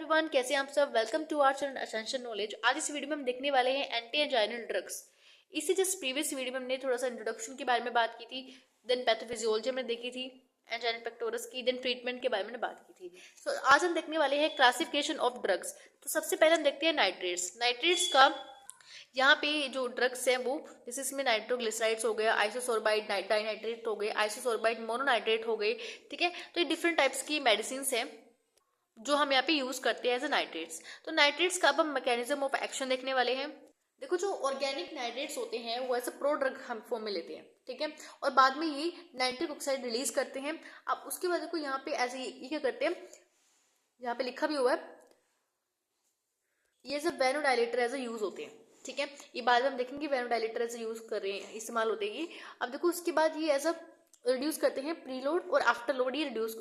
Everyone, कैसे हैं आप सब। Welcome to our channel essential knowledge. आज इस वीडियो में हम देखने वाले हैं एंटी एंजाइनल ड्रग्स। इसी जस्ट प्रीवियस वीडियो में हमने थोड़ा सा इंट्रोडक्शन के बारे में बात की थी, देन पैथोफिजियोलॉजी हमने देखी थी एंजाइना पेक्टोरस की, देन ट्रीटमेंट के बारे में बात की थी। सो आज हम देखने वाले हैं क्लासिफिकेशन ऑफ ड्रग्स। तो सबसे पहले हम देखते हैं नाइट्रेट्स। नाइट्रेट्स का यहाँ पे जो ड्रग्स हैं वो जैसे इसमें नाइट्रोग्लिसराइड्स हो गया, आइसोसोर्बाइड डाइनाइट्रेट हो गए, आइसोसोर्बाइड मोनोनाइट्रेट हो गए। ठीक है, तो ये डिफरेंट टाइप्स की मेडिसिन हैं जो हम यहाँ पे यूज करते हैं एज ए नाइट्रेट्स। तो नाइट्रेट्स का अब हम मैकेनिज्म ऑफ एक्शन देखने वाले हैं। देखो, जो ऑर्गेनिक नाइट्रेट्स होते हैं वो ऐसे प्रो ड्रग हम फॉर्म में लेते हैं, ठीक है, और बाद में ये नाइट्रिक ऑक्साइड रिलीज करते हैं। अब उसके बाद देखो यहाँ पे ऐसे ये क्या करते हैं, यहाँ पे लिखा भी हुआ है, ये सब वेनोडाइलेटर एज ए यूज होते हैं। ठीक है, ये बाद में हम देखेंगे वेनोडाइलेटर एज ए यूज कर रहे हैं, इस्तेमाल होते हैं ये। अब देखो उसके बाद ये एज अ रिड्यूस करते हैं प्रीलोड और आफ्टर लोड। ये रिड्यूस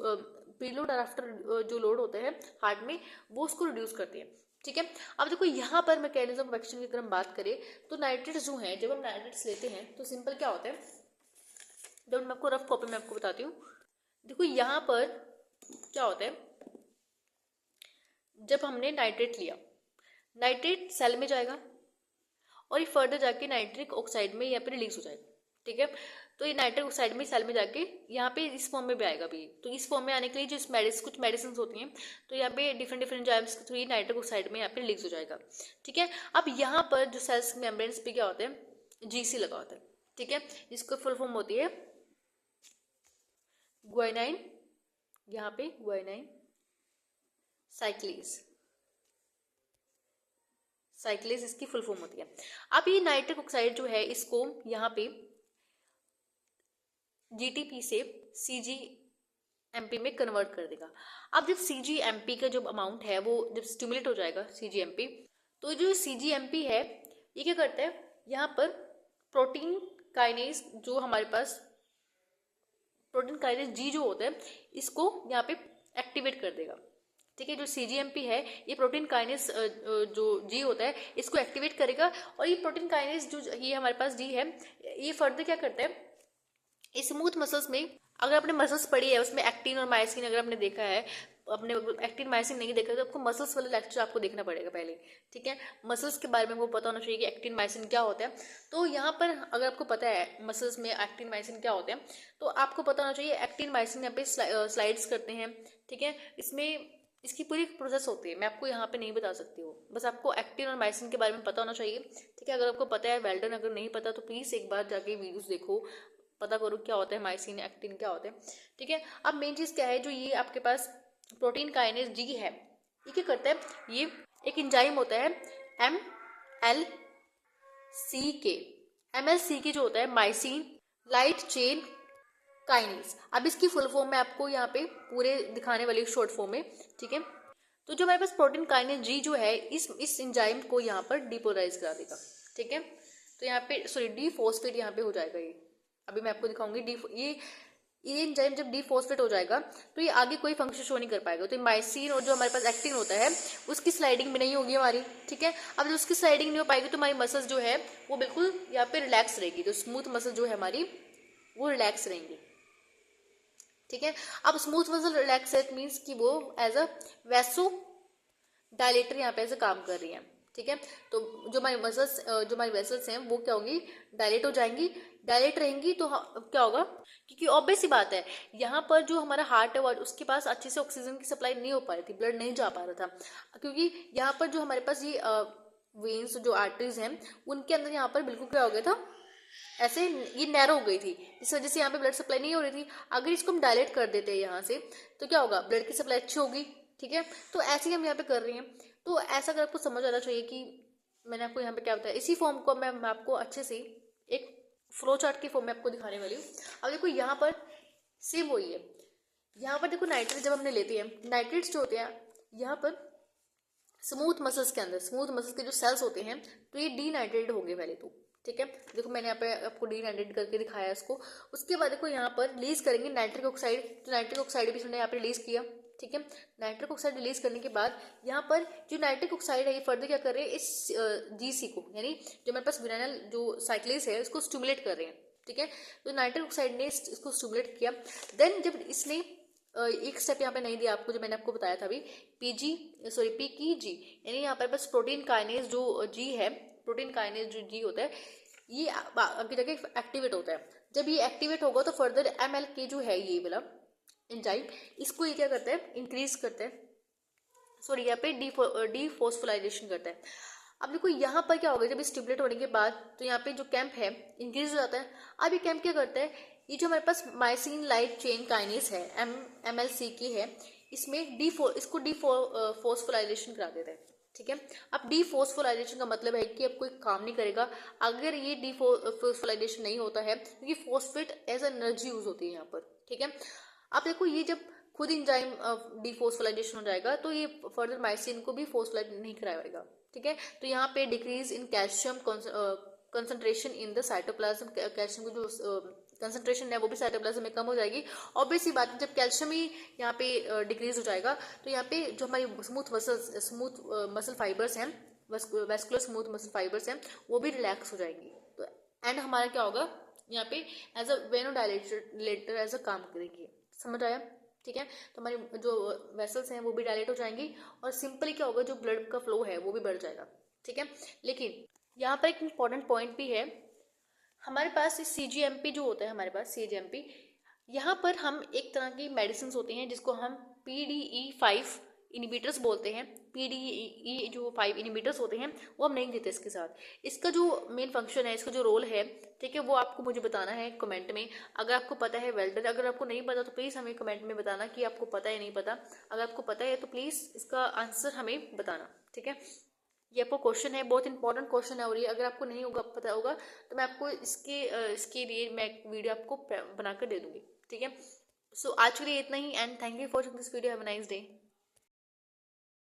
प्रीलोड और आफ्टर जो लोड होता है हार्ट में वो उसको रिड्यूस करते हैं। ठीक है, अब देखो यहाँ पर मैकेनिज्म ऑफ एक्शन की अगर हम बात करें तो नाइट्रेट्स जो हैं, जब हम नाइट्रेट्स लेते हैं तो सिंपल क्या होता है, जब मैं आपको रफ कॉपी में आपको बताती हूँ। देखो यहाँ पर क्या होता है, जब हमने नाइट्रेट लिया, नाइट्रेट सेल में जाएगा और ये फर्दर जाके नाइट्रिक ऑक्साइड में यहाँ पे रिलीज हो जाएगा। ठीक है, तो ये नाइट्रिक ऑक्साइड में सेल में जाके यहाँ पे इस फॉर्म में भी आएगा भी। तो इस फॉर्म में आने के लिए जो कुछ मेडिसिन होती हैं, तो यहाँ पे डिफरेंट एंजाइम्स के थ्रू नाइट्रिक ऑक्साइड में यहाँ पे रिलीज हो जाएगा। ठीक है, अब यहाँ पर जो सेल्स मेम्ब्रेन्स पे क्या होता है, जीसी लगा होता है। ठीक है, जिसको फुल फॉर्म होती है ग्वाइनाइन, यहाँ पे ग्वाइनाइन साइक्लेज इसकी फुल फॉर्म होती है। अब ये नाइट्रिक ऑक्साइड जो है इसको यहाँ पे जीटीपी से सीजीएमपी में कन्वर्ट कर देगा। अब जब सीजीएमपी का जो अमाउंट है वो जब स्टिमुलेट हो जाएगा सीजीएमपी, तो जो सीजीएमपी है ये क्या करता है, यहाँ पर प्रोटीन काइनेज जो हमारे पास प्रोटीन काइनेज जी जो होता है इसको यहाँ पे एक्टिवेट कर देगा। ठीक है, जो सीजीएमपी है ये प्रोटीन काइनेज जो जी होता है इसको एक्टिवेट करेगा। और ये प्रोटीन काइनेज जो ये हमारे पास जी है ये फर्दर क्या करता है, स्मूथ मसल्स में अगर आपने मसल्स पढ़ी है उसमें एक्टिन और मायोसिन अगर आपने देखा है, अपने एक्टिन मायोसिन नहीं देखा तो आपको मसल्स वाला लेक्चर आपको देखना पड़ेगा पहले। ठीक है, मसल्स के बारे में आपको पता होना चाहिए कि एक्टिन मायोसिन क्या होता है। तो यहाँ पर अगर आपको पता है मसल्स में एक्टिन मायोसिन क्या होते हैं तो आपको पता होना चाहिए एक्टिन मायोसिन यहाँ पे स्लाइड्स करते हैं। ठीक है, इसमें इसकी पूरी प्रोसेस होती है, मैं आपको यहाँ पे नहीं बता सकती हूँ, बस आपको एक्टिन और मायोसिन के बारे में पता होना चाहिए। ठीक है, अगर आपको पता है वेल डन, अगर नहीं पता तो प्लीज़ एक बार जाके वीडियोस देखो, पता करो क्या होता है मायोसिन एक्टिन क्या होते हैं। ठीक है, अब मेन चीज़ क्या है, जो ये आपके पास प्रोटीन काइनेज जी है ये क्या करता है, ये एक एंजाइम होता है MLCK जो होता है माइसिन लाइट चेन काइनेज। अब इसकी फुल फॉर्म में आपको यहाँ पे पूरे दिखाने वाली शॉर्ट फॉर्म में। ठीक है, तो जो हमारे पास प्रोटीन काइनेज जी जो है इस एंजाइम को यहाँ पर डिपोलराइज करा देगा। ठीक है, तो यहाँ पे सॉरी डी फॉस्फेट यहाँ पे हो जाएगा। ये अभी मैं आपको दिखाऊंगी ये एंजाइम जब डी फॉस्फेट हो जाएगा तो ये आगे कोई फंक्शन शो नहीं कर पाएगा। तो माइसिन और जो हमारे पास एक्टिन होता है उसकी स्लाइडिंग भी नहीं होगी हमारी। ठीक है, अब जब उसकी स्लाइडिंग नहीं हो पाएगी तो हमारी मसल्स जो है वो बिल्कुल यहाँ पे रिलैक्स रहेगी, तो स्मूथ मसल जो है हमारी वो रिलैक्स रहेंगी। ठीक है, अब स्मूथ मसल रिलैक्स मीन्स कि वो एज अ वैसो डायलेटर यहाँ पे ऐसे काम कर रही है। ठीक है, तो जो हमारी मसल्स जो हमारी वेसल्स हैं वो क्या होंगी, डायलेट हो जाएंगी, डायलेट रहेंगी। तो क्या होगा, क्योंकि ऑब्वियस सी बात है यहाँ पर जो हमारा हार्ट है उसके पास अच्छे से ऑक्सीजन की सप्लाई नहीं हो पा रही थी, ब्लड नहीं जा पा रहा था, क्योंकि यहाँ पर जो हमारे पास ये वेन्स जो आर्टरीज हैं उनके अंदर यहाँ पर बिल्कुल क्या हो गया था, ऐसे ये नैरो हो गई थी, इस वजह से यहाँ पे ब्लड सप्लाई नहीं हो रही थी। अगर इसको हम डायलेट कर देते हैं यहाँ से तो क्या होगा, ब्लड की सप्लाई अच्छी होगी। ठीक है, तो ऐसे ही हम यहाँ पे कर रहे हैं। तो ऐसा अगर आपको समझ आना चाहिए कि मैंने आपको यहाँ पे क्या बताया, इसी फॉर्म को मैं आपको अच्छे से एक फ्लो चार्ट की फॉर्म में आपको दिखाने वाली हूँ। अब देखो यहाँ पर सेम वही है, यहाँ पर देखो नाइट्रेट जब हमने लेते हैं, नाइट्रेट्स जो होते हैं यहाँ पर स्मूथ मसल्स के अंदर, स्मूथ मसल्स के जो सेल्स होते हैं तो ये डीनाइट्रेटेड होंगे पहले तो। ठीक है, देखो मैंने यहाँ पे आपको डीनाइट्रेट करके दिखाया इसको। उसके बाद देखो यहाँ पर रिलीज करेंगे नाइट्रिक ऑक्साइड, तो नाइट्रिक ऑक्साइड भी हमने यहाँ पे रिलीज किया। ठीक है, नाइट्रिक ऑक्साइड रिलीज करने के बाद यहाँ पर जो नाइट्रिक ऑक्साइड है ये फर्दर क्या कर रहे हैं, इस जीसी को यानी जो हमारे पास ग्रेनुल जो साइक्लेज है उसको स्टिमुलेट कर रहे हैं। ठीक है, तो नाइट्रिक ऑक्साइड ने इसको स्टिमुलेट किया। देन जब इसने एक स्टेप यहाँ पे नहीं दिया आपको, जो मैंने आपको बताया था अभी, पी की जी, यानी यहाँ पर बस प्रोटीन काइनेज जो जी है, प्रोटीन काइनेज जो जी होता है, ये आगे जाके एक्टिवेट होता है। जब ये एक्टिवेट होगा तो फर्दर MLK जो है ये वाला एंजाइम, इसको ये क्या करता है, इंक्रीज करता है, सॉरी यहाँ पे डीफॉस्फोराइलेशन करता है। अब देखो यहाँ पर क्या होगा, जब स्टिमुलेट होने के बाद तो यहाँ पे जो कैंप है इंक्रीज हो जाता है। अब ये कैंप क्या करता है, ये जो हमारे पास माइसिन लाइट चेन काइनेज है, MLC की है, इसमें इसको डीफॉस्फोराइलेशन करा देता है। ठीक है, अब डीफॉस्फोराइलेशन का मतलब है कि अब कोई काम नहीं करेगा अगर ये डीफॉस्फोराइलेशन नहीं होता है, क्योंकि फॉस्फेट एज एनर्जी यूज होती है यहाँ पर। ठीक है, अब देखो ये जब खुद एंजाइम डीफॉस्फोराइलेशन हो जाएगा तो ये फर्दर माइसिन को भी फॉस्फोराइल नहीं कराएगा। ठीक है, तो यहाँ पे decrease in calcium concentration in the cytoplasm, calcium की जो कंसंट्रेशन है वो भी साइटोप्लाज्म में कम हो जाएगी। ऑब्वियस सी बात है, जब कैल्शियम ही यहाँ पे डिक्रीज हो जाएगा तो यहाँ पे जो हमारी स्मूथ मसल फाइबर्स हैं, वेस्कुलर स्मूथ मसल फाइबर्स हैं, वो भी रिलैक्स हो जाएंगी। तो एंड हमारा क्या होगा, यहाँ पे एज अ वेनोडाइलेटर एज अ काम करेंगे। समझ आया? ठीक है, तो हमारी जो वेसल्स हैं वो भी डायलेट हो जाएंगी और सिंपली क्या होगा, जो ब्लड का फ्लो है वो भी बढ़ जाएगा। ठीक है, लेकिन यहाँ पर एक इम्पॉर्टेंट पॉइंट भी है, हमारे पास इस CGMP जो होता है, हमारे पास CGMP, यहाँ पर हम एक तरह की मेडिसिन होती हैं जिसको हम PDE5 इनिबिटर्स बोलते हैं। PDE जो 5 इनिबिटर्स होते हैं वो हम नहीं देते इसके साथ। इसका जो मेन फंक्शन है, इसका जो रोल है, ठीक है, वो आपको मुझे बताना है कमेंट में। अगर आपको पता है वेल डन, अगर आपको नहीं पता तो प्लीज़ हमें कमेंट में बताना कि आपको पता है नहीं पता। अगर आपको पता है तो प्लीज़ इसका आंसर हमें बताना। ठीक है, ये आपको क्वेश्चन है, बहुत इंपॉर्टेंट क्वेश्चन है और ये अगर आपको नहीं होगा पता होगा तो मैं आपको इसके लिए मैं एक वीडियो आपको बनाकर दे दूंगी। ठीक है, सो आज के लिए इतना ही and thank you for watching this video. Have a nice day.